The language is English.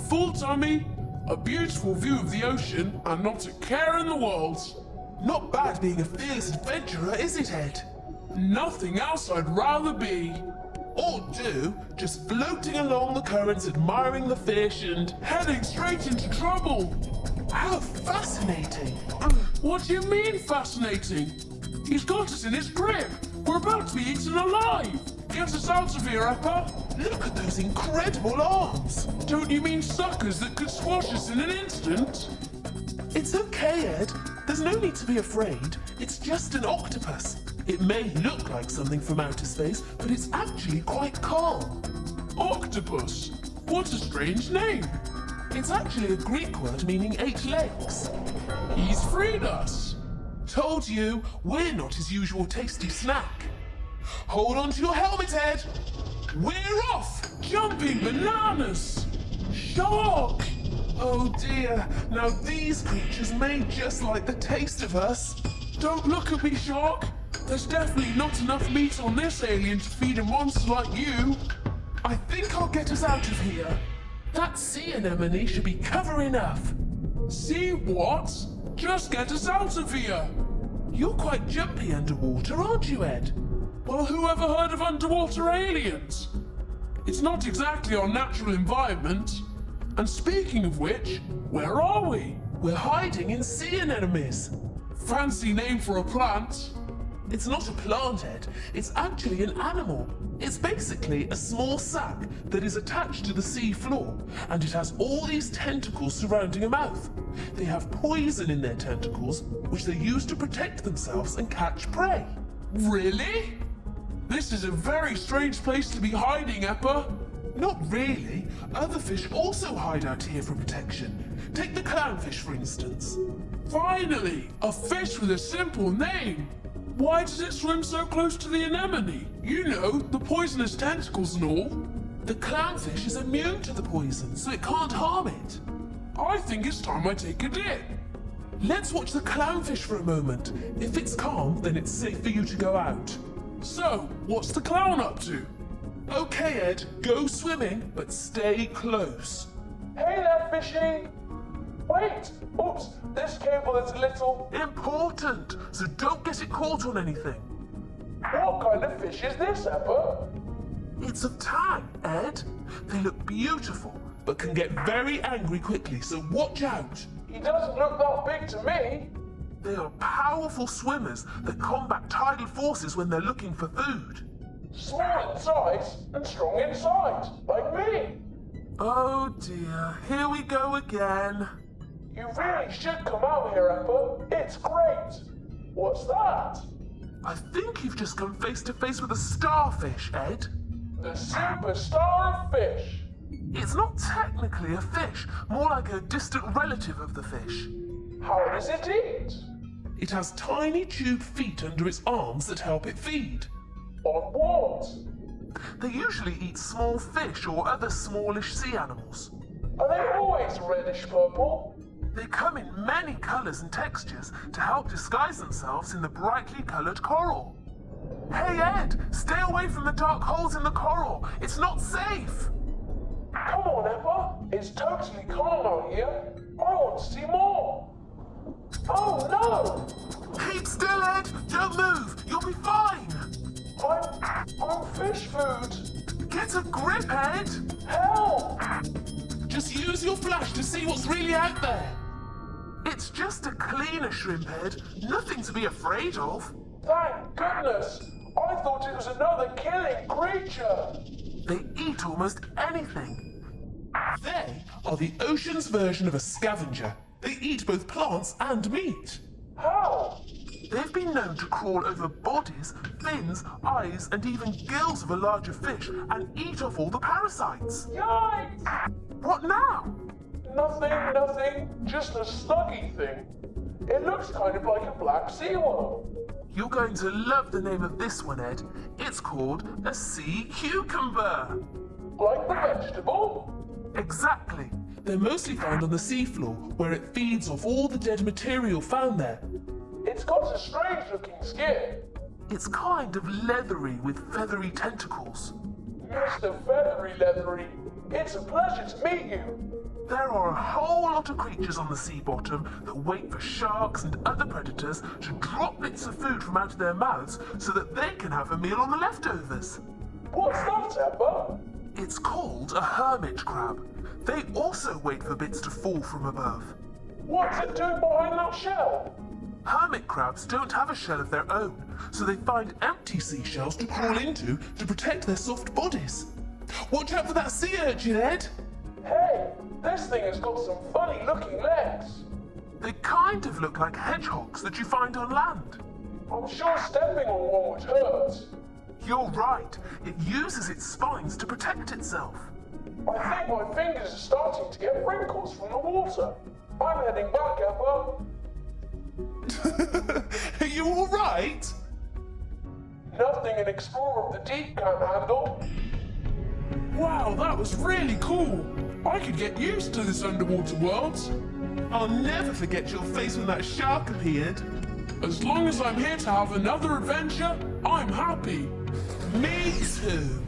full tummy, a beautiful view of the ocean, and not a care in the world. Not bad being a fierce adventurer, is it, Ed? Nothing else I'd rather be. Or do, just floating along the currents, admiring the fish and... Heading straight into trouble. How fascinating! What do you mean fascinating? He's got us in his grip. We're about to be eaten alive. Get us out of here, Eppa. Look at those incredible arms! Don't you mean suckers that could squash us in an instant? It's okay, Ed. There's no need to be afraid. It's just an octopus. It may look like something from outer space, but it's actually quite calm. Octopus? What a strange name. It's actually a Greek word meaning 8 legs. He's freed us. Told you, we're not his usual tasty snack. Hold on to your helmet, Ed. We're off! Jumping bananas! Shark! Oh dear, now these creatures may just like the taste of us. Don't look at me, Shark. There's definitely not enough meat on this alien to feed a monster like you. I think I'll get us out of here. That sea anemone should be cover enough. See what? Just get us out of here. You're quite jumpy underwater, aren't you, Ed? Well, who ever heard of underwater aliens? It's not exactly our natural environment. And speaking of which, where are we? We're hiding in sea anemones. Fancy name for a plant. It's not a plant, Ed. It's actually an animal. It's basically a small sac that is attached to the sea floor, and it has all these tentacles surrounding a mouth. They have poison in their tentacles, which they use to protect themselves and catch prey. Really? This is a very strange place to be hiding, Eppa. Not really. Other fish also hide out here for protection. Take the clownfish, for instance. Finally, a fish with a simple name. Why does it swim so close to the anemone? You know, the poisonous tentacles and all. The clownfish is immune to the poison, so it can't harm it. I think it's time I take a dip. Let's watch the clownfish for a moment. If it's calm, then it's safe for you to go out. So, what's the clown up to? Okay, Ed, go swimming, but stay close. Hey there, fishy! Wait! Oops, this cable is a little... Important, so don't get it caught on anything. What kind of fish is this, Eppa? It's a tang, Ed. They look beautiful, but can get very angry quickly, so watch out. He doesn't look that big to me. They are powerful swimmers that combat tidal forces when they're looking for food. Small in size and strong inside, like me. Oh dear, here we go again. You really should come out here, Eppa. It's great. What's that? I think you've just come face to face with a starfish, Ed. The superstar of fish. It's not technically a fish, more like a distant relative of the fish. How does it eat? It has tiny tube feet under its arms that help it feed. On what? They usually eat small fish or other smallish sea animals. Are they always reddish purple? They come in many colours and textures to help disguise themselves in the brightly coloured coral. Hey Ed, stay away from the dark holes in the coral. It's not safe. Come on, Eppa. It's totally calm out here. I want to see more. Oh no! Keep still, Ed. Don't move. You'll be fine. I'm fish food. Get a grip, Ed. Help! Just use your flash to see what's really out there. It's just a cleaner shrimp head. Nothing to be afraid of. Thank goodness. I thought it was another killing creature. They eat almost anything. They are the ocean's version of a scavenger. They eat both plants and meat. How? They've been known to crawl over bodies, fins, eyes, and even gills of a larger fish and eat off all the parasites. Yikes! What now? Nothing. Just a snuggy thing. It looks kind of like a black sea worm. You're going to love the name of this one, Ed. It's called a sea cucumber. Like the vegetable? Exactly. They're mostly found on the seafloor, where it feeds off all the dead material found there. It's got a strange looking skin. It's kind of leathery with feathery tentacles. Mr. Feathery Leathery, it's a pleasure to meet you. There are a whole lot of creatures on the sea bottom that wait for sharks and other predators to drop bits of food from out of their mouths so that they can have a meal on the leftovers. What's that, Emma? It's called a hermit crab. They also wait for bits to fall from above. What's it doing behind that shell? Hermit crabs don't have a shell of their own, so they find empty seashells to crawl into to protect their soft bodies. Watch out for that sea urchin, Ed! Hey, this thing has got some funny looking legs. They kind of look like hedgehogs that you find on land. I'm sure stepping on one would hurt. You're right, it uses its spines to protect itself. I think my fingers are starting to get wrinkles from the water. I'm heading back, Emma. Are you alright? Nothing an explorer of the deep can't handle. Wow, that was really cool. I could get used to this underwater world. I'll never forget your face when that shark appeared. As long as I'm here to have another adventure, I'm happy. Me too.